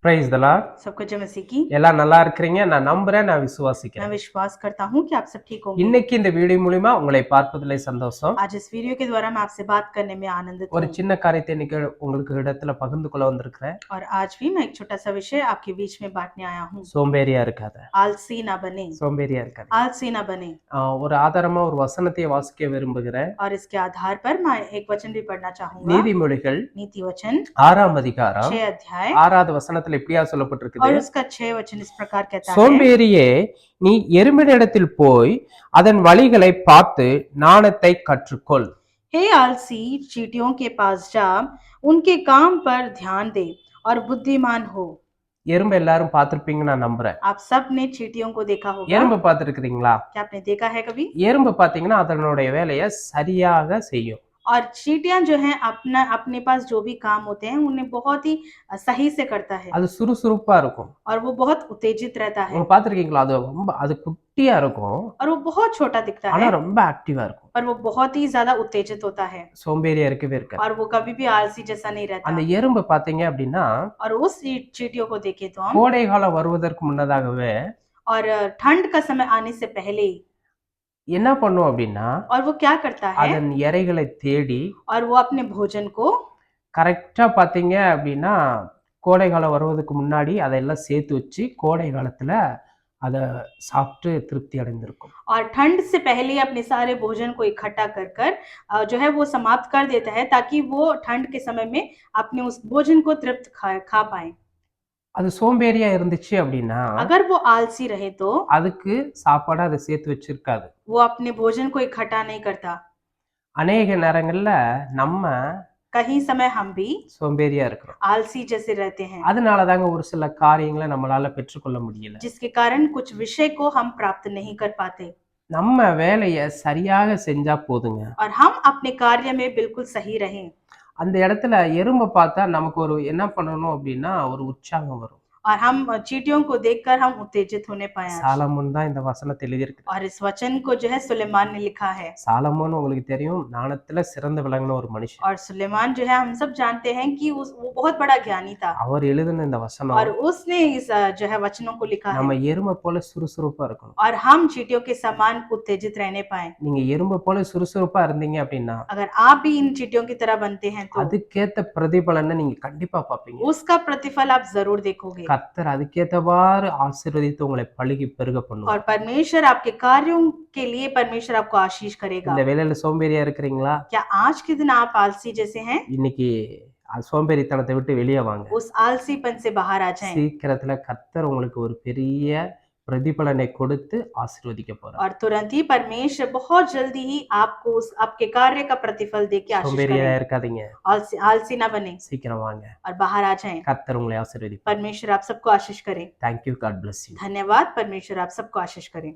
Praise the Lord. सबको जय मसीह की। எல்லாம் நல்லா இருக்கிறீங்க, நான் நம்புறேன், நான் விசுவாசிக்கிறேன். मैं विश्वास करता हूँ कि आप सब ठीक होंगे। இன்னைக்கு இந்த வீடியோ மூலமா உங்களை பார்ப்பதிலே சந்தோஷம். आज इस वीडियो के द्वारा मैं आपसे बात करने में आनंदित ஒரு हूँ சின்ன காரியத்தை இன்னைக்கு உங்களுக்கு இடத்துல பகிர்ந்து கொள்ள வந்திருக்கிறேன். और आज भी मैं एक छोटा सा विषय आपके बीच में बांटने आया हूँ। சோம்பேறியா இருக்காத. आलसी ना बने। சோம்பேறியா இருக்காத. आलसी ना बने। ஒரு ஆதாரமா ஒரு வசனத்தை வாசிக்க விரும்புகிறேன். और इसके आधार पर मैं एक वचन भी पढ़ना चाहूंगा। நீதிமொழிகள் नीति वचन 6ஆம் அதிகாரம் 6 अध्याय 6வது வசனத்துல இப்படியா சொல்லப்பட்டிருக்குது. और उसका 6 वचन इस प्रकार कहता है, சோம்பேறியே, நீ எறும்பினிடத்தில் போய் அதன் வழிகளை பார்த்து நாணத்தை கற்றுக்கொள். हे आलसी, चींटियों के पास जा, उनके काम पर ध्यान दे और बुद्धिमान हो। எறும்பு எல்லாரும் பார்த்திருப்பீங்கன்னு நான் நம்புறேன். आप सब ने चींटियों को देखा होगा। எறும்பு பார்த்திருக்கிறீங்களா? क्या आपने देखा है कभी? எறும்பு பாத்தீங்கன்னா அதனுடைய வேலையை சரியாக செய்யும். और चींटियां जो हैं अपने पास जो भी काम होते हैं उन्हें बहुत ही सही से करता है அது சுறுசுறுப்பா இருக்கும். और वो बहुत उत्तेजित रहता है நீங்க பார்த்திருக்கீங்களா? அது குட்டியா இருக்கும், और वो बहुत छोटा दिखता ஆனா है ரொம்ப ஆக்டிவா இருக்கும். और वो बहुत ही ज्यादा उत्तेजित होता है சோம்பேறியா இருக்கவே இருக்காது. और वो कभी भी आलसी जैसा नहीं அந்த रहता। எறும்பு பாத்தீங்க அப்படின்னா और उस चींटियों को देखे तो हम கோடை காலம் வருவதற்கு முன்னதாகவே और ठंड का समय आने से पहले என்ன பண்ணும் அப்படின்னா और वो क्या करता है அதன் இரைகளை தேடி और वो अपने भोजन को கரெக்டா பாத்தீங்க அப்படின்னா கோடை காலம் வருவதற்கு முன்னாடி அதெல்லாம் சேர்த்து வச்சு கோடை காலத்துல அதை சாப்பிட்டு திருப்தி அடைந்திருக்கும். और ठंड से पहले ही अपने सारे भोजन को इकट्ठा कर कर जो है वो समाप्त कर देता है ताकि वो ठंड के समय में अपने उस भोजन को तृप्त खा पाए। அது சோம்பேறியா இருந்துச்சு அப்படின்னா अगर वो आलसी रहे तो அதுக்கு சாப்பாடு அதை சேர்த்து வச்சிருக்காது. वो अपने भोजन को इकट्ठा नहीं करता। அநேக நேரங்கள்ல நம்ம कहीं समय हम भी சோம்பேறியா இருக்கிறோம். आलसी जैसे रहते हैं, அதனாலதாங்க ஒரு சில காரியங்களை நம்மளால பெற்றுக்கொள்ள முடியல. जिसके कारण कुछ विषय को हम प्राप्त नहीं कर पाते। நம்ம வேலையை சரியாக செஞ்சா போதுங்க. और हम अपने कार्य में बिल्कुल सही रहें। அந்த இடத்துல எறும்பை பார்த்தா நமக்கு ஒரு என்ன பண்ணணும் அப்படின்னா ஒரு உற்சாகம் வரும். और हम चींटियों को देखकर हम उत्तेजित होने पाए। சாலமோன் தான் இந்த வசனத்தை எழுதியிருக்கு. और इस वचन को जो है सुलेमान ने लिखा है। சாலமோன் உங்களுக்கு தெரியும், ஞானத்துல சிறந்து விளங்கின ஒரு மனுஷன். और सुलेमान जो है हम सब जानते हैं कि वो बहुत बड़ा ज्ञानी था அவர் எழுதின இந்த வசனம் और उसने इस जो है वचनों को लिखा நம்ம है எறும்பை போல சுறுசுறுப்பா இருக்கணும். और हम चींटियों के समान उत्तेजित रहने पाए। நீங்க எறும்பை போல சுறுசுறுப்பா இருந்தீங்க அப்படின்னா अगर आप भी इन चींटियों की तरह बनते हैं तो அதுக்கேத்த பிரதிபலனை நீங்க கண்டிப்பா பாப்பீங்க. उसका प्रतिफल आप जरूर देखोगे கர்த்தர் அதுக்கேத்தவாறு ஆசீர்வதித்து உங்களை பழுகி பெருக और பண்ணுவார். परमेश्वर आपके कार्यों के लिए परमेश्वर आपको आशीष करेगा। இந்த வேலையில சோம்பேறியா இருக்கிறீங்களா? क्या आज के दिन आप आलसी जैसे हैं? இன்னைக்கு சோம்பேறித்தனத்தை விட்டு வெளியே வாங்க. उस आलसीपन से बाहर आ जाएं சீக்கிரத்துல கர்த்தர் உங்களுக்கு ஒரு பெரிய பிரதிபலனை கொடுத்து ஆசீர்வதிக்க போறார். और तुरंत ही परमेश्वर बहुत जल्दी ही आपको उस आपके कार्य का प्रतिफल देके आशीष சோம்பேறியா करेगा। இருக்காதீங்க, आलसी ना बने சீக்கிரம் வாங்க. और बाहर आ जाएं। கர்த்தர் உங்களை ஆசீர்வதிப்பார். परमेश्वर आप सबको आशीष करें। Thank you, God bless you. धन्यवाद। परमेश्वर आप सबको आशीष करें।